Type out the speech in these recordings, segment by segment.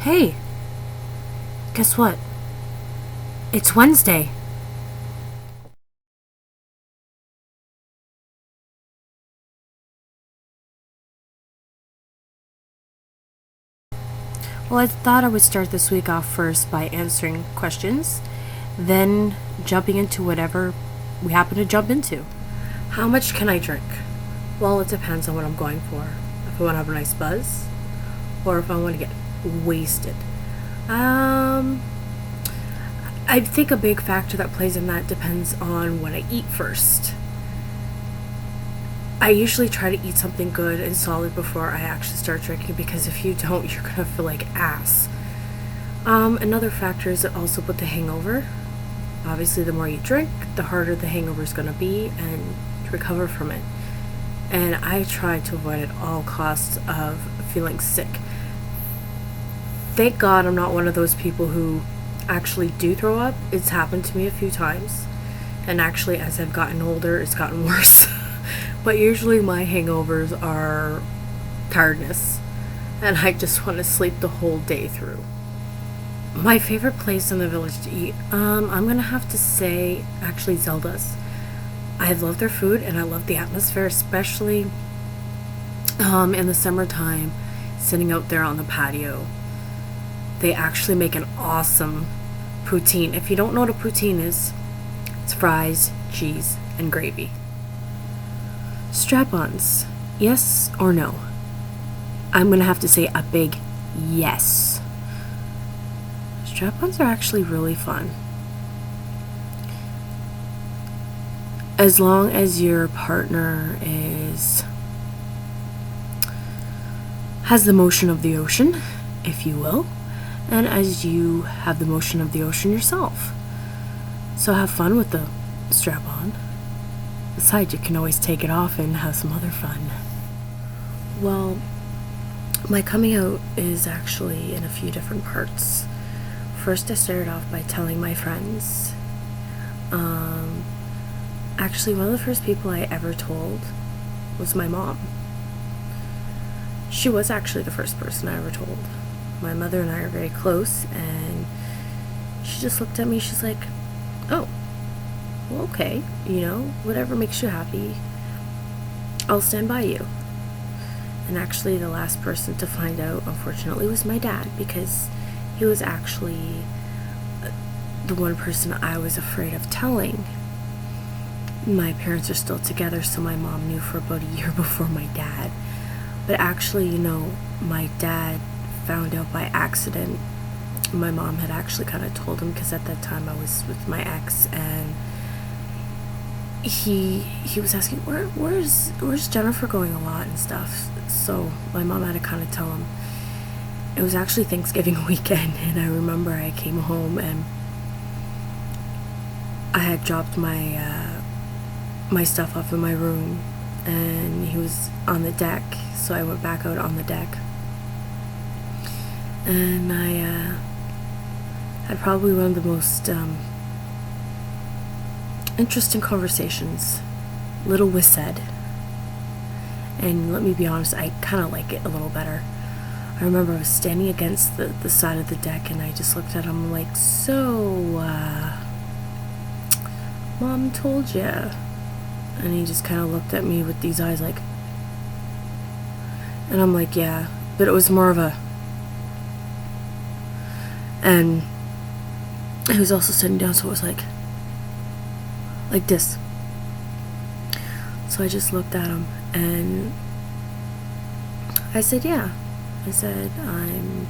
Hey, guess what? It's Wednesday. Well, I thought I would start this week off first by answering questions, then jumping into whatever we happen to jump into. How much can I drink? Well, it depends on what I'm going for. If I want to have a nice buzz, or if I want to get wasted. Um, I think a big factor that plays in that depends on what I eat first. I usually try to eat something good and solid before I actually start drinking because if you don't, you're gonna feel like ass. Another factor is also with the hangover. Obviously, the more you drink, the harder the hangover is gonna be and to recover from it. And I try to avoid at all costs of feeling sick. Thank God I'm not one of those people who actually do throw up. It's happened to me a few times. And actually, as I've gotten older, it's gotten worse. But usually my hangovers are tiredness, and I just want to sleep the whole day through. My favorite place in the village to eat, I'm gonna have to say actually Zelda's. I love their food and I love the atmosphere, especially in the summertime, sitting out there on the patio. They actually make an awesome poutine. If you don't know what a poutine is, it's fries, cheese, and gravy. Strap-ons, yes or no? I'm gonna have to say a big yes. Strap-ons are actually really fun. As long as your partner has the motion of the ocean, if you will, and as you have the motion of the ocean yourself. So have fun with the strap-on. Besides, you can always take it off and have some other fun. Well, my coming out is actually in a few different parts. First, I started off by telling my friends. Actually, one of the first people I ever told was my mom. She was actually the first person I ever told. My mother and I are very close, and she just looked at me, she's like, oh, well, okay, whatever makes you happy, I'll stand by you. And actually, the last person to find out, unfortunately, was my dad, because he was actually the one person I was afraid of telling. My parents are still together, so my mom knew for about a year before my dad. But actually, my dad found out by accident. My mom had actually kind of told him, because at that time I was with my ex, and he was asking where's Jennifer going a lot and stuff. So my mom had to kind of tell him. It was actually Thanksgiving weekend, and I remember I came home and I had dropped my stuff off in my room, and he was on the deck, so I went back out on the deck, and I had probably one of the most interesting conversations. Little was said, and let me be honest, I kind of like it a little better. I remember I was standing against the side of the deck, and I just looked at him like, so Mom told ya? And he just kind of looked at me with these eyes like, and I'm like, yeah, but it was more of a, and he was also sitting down, so it was like this. So I just looked at him and I said, yeah. I said, I'm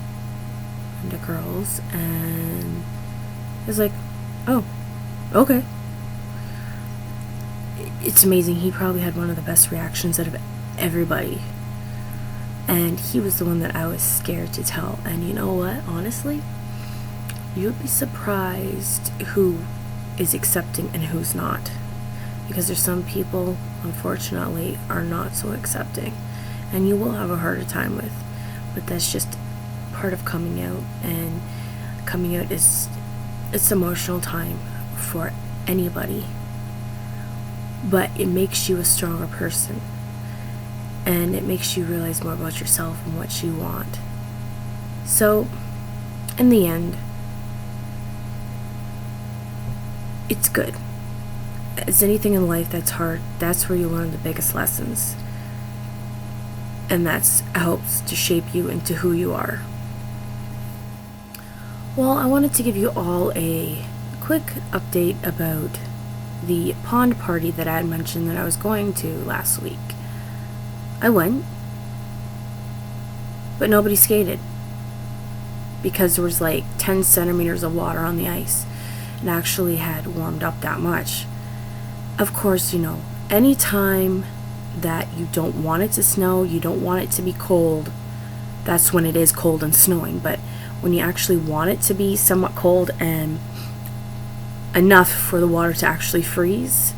into girls, and he was like, oh, okay. It's amazing. He probably had one of the best reactions out of everybody. And he was the one that I was scared to tell. And you know what? Honestly, you'll be surprised who is accepting and who's not. Because there's some people, unfortunately, are not so accepting. And you will have a harder time with. But that's just part of coming out. And coming out it's emotional time for anybody. But it makes you a stronger person, and it makes you realize more about yourself and what you want. So in the end, it's good. As anything in life that's hard, that's where you learn the biggest lessons. And that helps to shape you into who you are. Well, I wanted to give you all a quick update about the pond party that I had mentioned that I was going to last week. I went, but nobody skated because there was like 10 centimeters of water on the ice. It actually had warmed up that much. Of course, anytime that you don't want it to snow, you don't want it to be cold, that's when it is cold and snowing. But when you actually want it to be somewhat cold and enough for the water to actually freeze,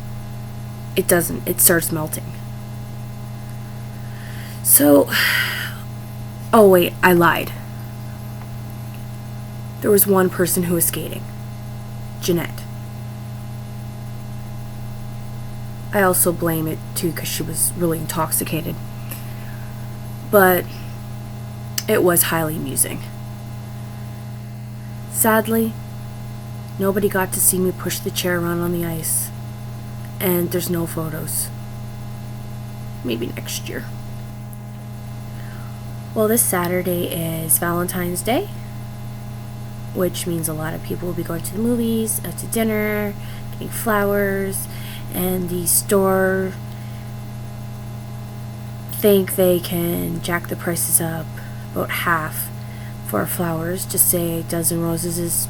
it doesn't. It starts melting. So, oh wait, I lied. There was one person who was skating. Jeanette. I also blame it too because she was really intoxicated. But it was highly amusing. Sadly, nobody got to see me push the chair around on the ice. And there's no photos. Maybe next year. Well, this Saturday is Valentine's Day, which means a lot of people will be going to the movies, out to dinner, getting flowers, and the store think they can jack the prices up about half for flowers. Just say a dozen roses is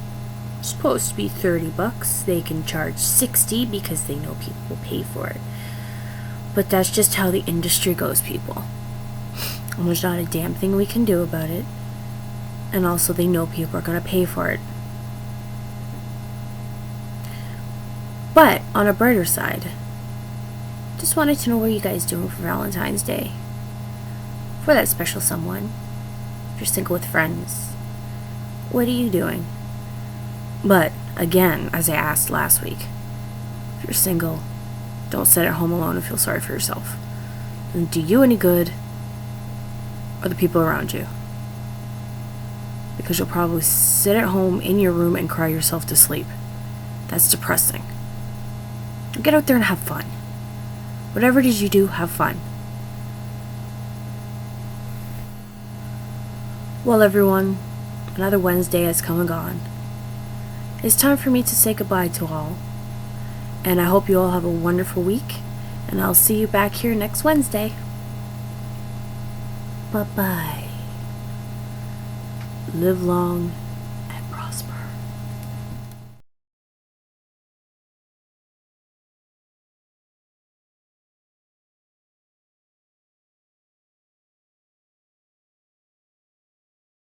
supposed to be $30. They can charge $60 because they know people will pay for it. But that's just how the industry goes, people. And there's not a damn thing we can do about it. And also they know people are going to pay for it. But on a brighter side, just wanted to know what you guys doing for Valentine's Day. For that special someone. If you're single with friends, what are you doing? But again, as I asked last week, if you're single, don't sit at home alone and feel sorry for yourself. It doesn't do you any good or the people around you. Because you'll probably sit at home in your room and cry yourself to sleep. That's depressing. Get out there and have fun. Whatever it is you do, have fun. Well, everyone, another Wednesday has come and gone. It's time for me to say goodbye to all. And I hope you all have a wonderful week. And I'll see you back here next Wednesday. Bye-bye. Live long